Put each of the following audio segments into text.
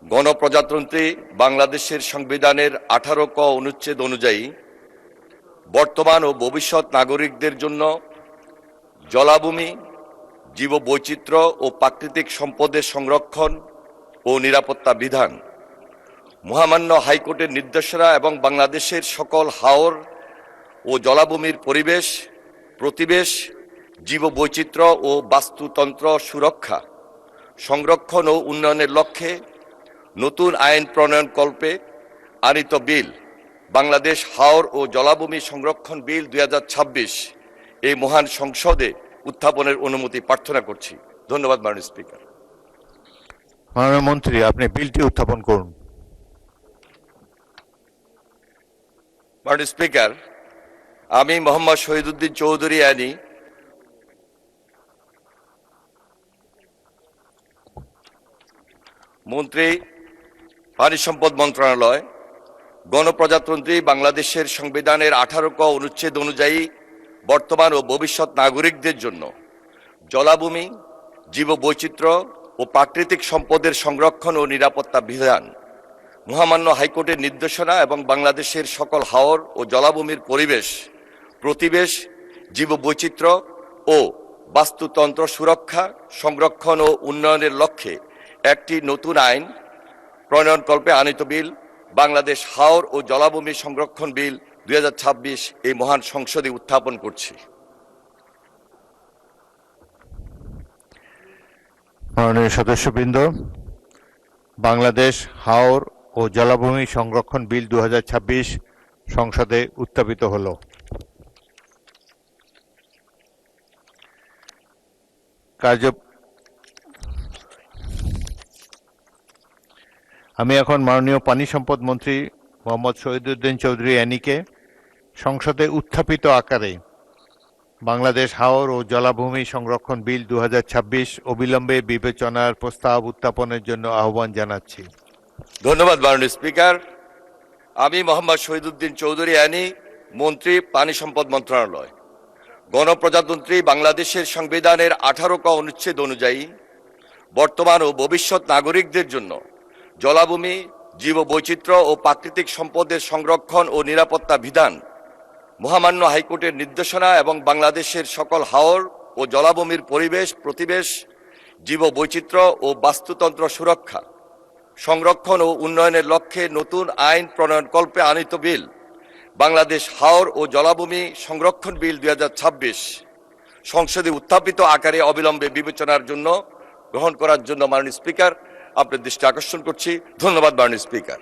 গণপ্রজাতন্ত্রী বাংলাদেশের সংবিধানের 18 ক অনুচ্ছেদ অনুযায়ী বর্তমান ও ভবিষ্যৎ নাগরিকদের জন্য জলাভূমি, জীববৈচিত্র্য ও প্রাকৃতিক সম্পদের সংরক্ষণ ও নিরাপত্তা বিধান, মহামান্য হাইকোর্টের নির্দেশনা এবং বাংলাদেশের সকল হাওর ও জলাভূমির পরিবেশ, প্রতিবেশ, জীববৈচিত্র্য ও বাস্তুতন্ত্র সুরক্ষা, সংরক্ষণ ও উন্নয়নের লক্ষ্যে নতুন আইন প্রণয়নকল্পে আনিত বিল বাংলাদেশ হাওর ও জলাভূমি সংরক্ষণ বিল 2026 এই মহান সংসদে উত্থাপনের অনুমতি প্রার্থনা করছি। ধন্যবাদ মাননীয় স্পিকার। মাননীয় মন্ত্রী, আপনি বিলটি উত্থাপন করুন। মাননীয় স্পিকার, আমি মোহাম্মদ শহীদুদ্দিন চৌধুরী অ্যানি মন্ত্রী, পানি সম্পদ মন্ত্রণালয়, গণপ্রজাতন্ত্রী বাংলাদেশের সংবিধানের 18 ক অনুচ্ছেদ অনুযায়ী বর্তমান ও ভবিষ্যৎ নাগরিকদের জন্য জলাভূমি, জীববৈচিত্র্য ও প্রাকৃতিক সম্পদের সংরক্ষণ ও নিরাপত্তা বিধান, মহামান্য হাইকোর্টের নির্দেশনা এবং বাংলাদেশের সকল হাওর ও জলাভূমির পরিবেশ, প্রতিবেশ, জীববৈচিত্র্য ও বাস্তুতন্ত্র সুরক্ষা, সংরক্ষণ ও উন্নয়নের লক্ষ্যে একটি নতুন আইন প্রণয়নকল্পে আনিত বিল বাংলাদেশ হাওর ও জলাভূমি সংরক্ষণ বিল 2026 এই মহান সংসদে উত্থাপন করছি। মাননীয় সদস্যবৃন্দ, বাংলাদেশ হাওর ও জলাভূমি সংরক্ষণ বিল 2026 সংসদে উত্থাপিত হলো। আমি এখন মাননীয় পানি সম্পদ মন্ত্রী মোহাম্মদ শহীদুদ্দিন চৌধুরী অ্যানিকে সংসদে উত্থাপিত আকারে বাংলাদেশ হাওর ও জলাভূমি সংরক্ষণ বিল 2026 অবিলম্বে বিবেচনার প্রস্তাব উত্থাপনের জন্য আহ্বান জানাচ্ছি। ধন্যবাদ মাননীয় স্পিকার। আমি মোহাম্মদ শহীদুদ্দিন চৌধুরী অ্যানি, মন্ত্রী, পানি সম্পদ মন্ত্রণালয়, গণপ্রজাতন্ত্রী বাংলাদেশের সংবিধানের 18 ক অনুচ্ছেদ অনুযায়ী বর্তমান ও ভবিষ্যৎ নাগরিকদের জন্য জলাভূমি, জীববৈচিত্র্য ও প্রাকৃতিক সম্পদের সংরক্ষণ ও নিরাপত্তা বিধান, মহামান্য হাইকোর্টের নির্দেশনা এবং বাংলাদেশের সকল হাওর ও জলাভূমির পরিবেশ, প্রতিবেশ, জীববৈচিত্র্য ও বাস্তুতন্ত্র সুরক্ষা, সংরক্ষণ ও উন্নয়নের লক্ষ্যে নতুন আইন প্রণয়নকল্পে আনিত বিল বাংলাদেশ হাওর ও জলাভূমি সংরক্ষণ বিল 2026 সংসদে উত্থাপিত আকারে অবিলম্বে বিবেচনার জন্য গ্রহণ করার জন্য মাননীয় স্পিকার আপনার দৃষ্টি আকর্ষণ করছি। ধন্যবাদ মাননীয় স্পিকার।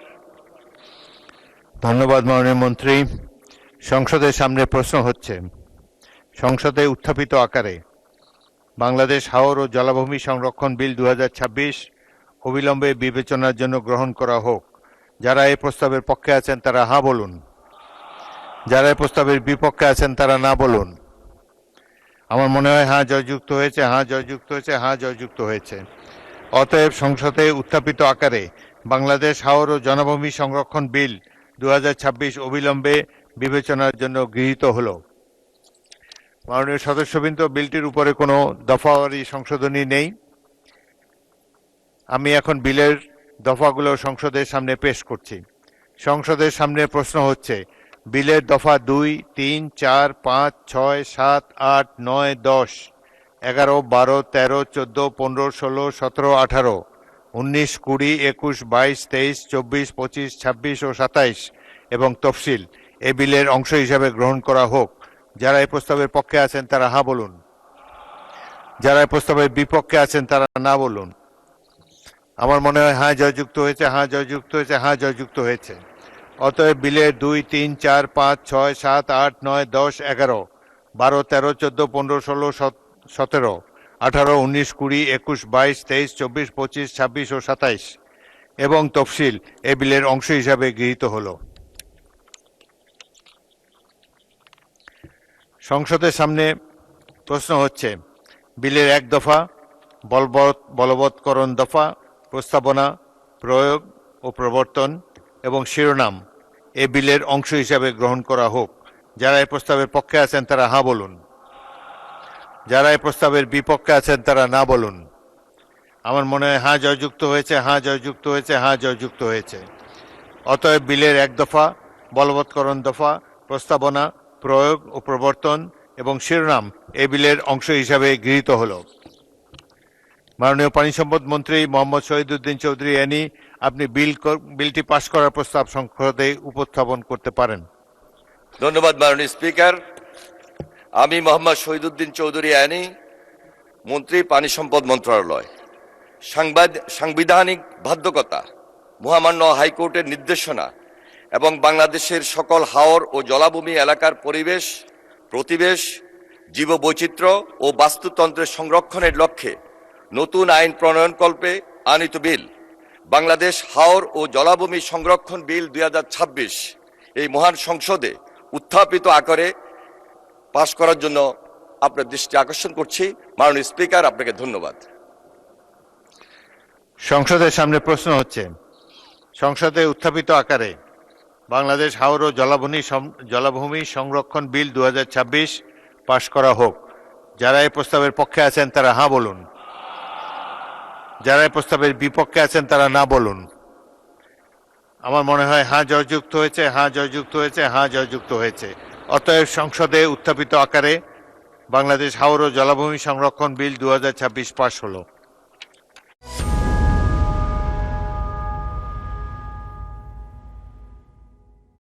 ধন্যবাদ মাননীয় মন্ত্রী। সংসদের সামনে প্রশ্ন হচ্ছে, সংসদে উত্থাপিত আকারে বাংলাদেশ হাওর ও জলাভূমি সংরক্ষণ বিল 2026 অবিলম্বে বিবেচনার জন্য গ্রহণ করা হোক। যারা এই প্রস্তাবের পক্ষে আছেন তারা হ্যাঁ বলুন, যারা এই প্রস্তাবের বিপক্ষে আছেন তারা না বলুন। আমার মনে হয় হ্যাঁ জয়যুক্ত হয়েছে, হ্যাঁ জয়যুক্ত হয়েছে, হ্যাঁ জয়যুক্ত হয়েছে। অতএব সংসদে উত্থাপিত আকারে বাংলাদেশ হাওর ও জলাভূমি সংরক্ষণ বিল 2026 অবিলম্বে বিবেচনার জন্য গৃহীত হলো। মাননীয় সদস্যবৃন্দ, বিলটির উপরে কোনো দফাওয়ারি সংশোধনী নেই। আমি এখন বিলের দফাগুলো সংসদের সামনে পেশ করছি। সংসদের সামনে প্রশ্ন হচ্ছে, বিলের দফা 2, 3, 4, 5, 6, 7, 8, 9, 10, 11, 12, 13, 14, 15, 16, 17, 18, 19, 20, 21, 22, 23, 24, 25, 26 ও 27 এবং তফসিল এ বিলের অংশ হিসাবে গ্রহণ করা হোক। যারা এই প্রস্তাবের পক্ষে আছেন তারা হ্যাঁ বলুন, যারা এই প্রস্তাবের বিপক্ষে আছেন তারা না বলুন। আমার মনে হয় হ্যাঁ জয়যুক্ত হয়েছে, হ্যাঁ জয়যুক্ত হয়েছে, হ্যাঁ জয়যুক্ত হয়েছে। অতএব বিলের 2, 3, 4, 5, 6, 7, 8, 9, 10, 11, 12, 13, 14, 15, 16, 17, 18, 19, 20, 21, 22, 23, 24, 25, 26 ও 27 এবং তফসিল এ বিলের অংশ হিসাবে গৃহীত হলো। সংসদের সামনে প্রশ্ন হচ্ছে, বিলের 1 দফা বলবৎকরণ দফা, প্রস্তাবনা, প্রয়োগ ও প্রবর্তন এবং শিরোনাম এ বিলের অংশ হিসাবে গ্রহণ করা হোক। যারা এই প্রস্তাবের পক্ষে আছেন তারা হ্যাঁ বলুন, যারা এই প্রস্তাবের বিপক্ষে আছেন তারা না বলুন। আমার মনে হয় হ্যাঁ জয়যুক্ত হয়েছে, হ্যাঁ জয়যুক্ত হয়েছে, হ্যাঁ জয়যুক্ত হয়েছে। অতএব বিলের এক দফা, বলবৎকরণ দফা, প্রস্তাবনা, প্রয়োগ ও প্রবর্তন এবং শিরোনাম এই বিলের অংশ হিসাবে গৃহীত হল। মাননীয় পানি সম্পদ মন্ত্রী মোহাম্মদ শহীদুদ্দিন চৌধুরী অ্যানি, আপনি বিলটি পাশ করার প্রস্তাব সংসদে উপস্থাপন করতে পারেন। ধন্যবাদ মাননীয় স্পিকার। আমি মোহাম্মদ শহীদুদ্দিন চৌধুরী অ্যানি, মন্ত্রী পানি সম্পদ মন্ত্রণালয়। সাংবিধানিক বাধ্যকতা, মহামান্য হাইকোর্টের নির্দেশনা এবং বাংলাদেশের সকল হাওর ও জলাভূমি এলাকার পরিবেশ, প্রতিবেশ, জীববৈচিত্র্য ও বাস্তুতন্ত্রের সংরক্ষণের লক্ষ্যে নতুন আইন প্রণয়নকল্পে আনিত বিল বাংলাদেশ হাওর ও জলাভূমি সংরক্ষণ বিল 2026 এই মহান সংসদে উত্থাপিত আকারে পাশ করার জন্য আপনার দৃষ্টি আকর্ষণ করছি। মাননীয় স্পিকার, আপনাকে ধন্যবাদ। সংসদের সামনে প্রশ্ন হচ্ছে, সংসদে উত্থাপিত আকারে বাংলাদেশ হাওর ও জলাভূমি সংরক্ষণ বিল 2026 পাশ করা হোক। যারা এই প্রস্তাবের পক্ষে আছেন তারা হ্যাঁ বলুন, যারা এই প্রস্তাবের বিপক্ষে আছেন তারা না বলুন। আমার মনে হয় হ্যাঁ জয়যুক্ত হয়েছে, হ্যাঁ জয়যুক্ত হয়েছে, হ্যাঁ জয়যুক্ত হয়েছে। অতএব সংসদে উত্থাপিত আকারে বাংলাদেশ হাওর ও জলাভূমি সংরক্ষণ বিল 2026 পাশ হলো।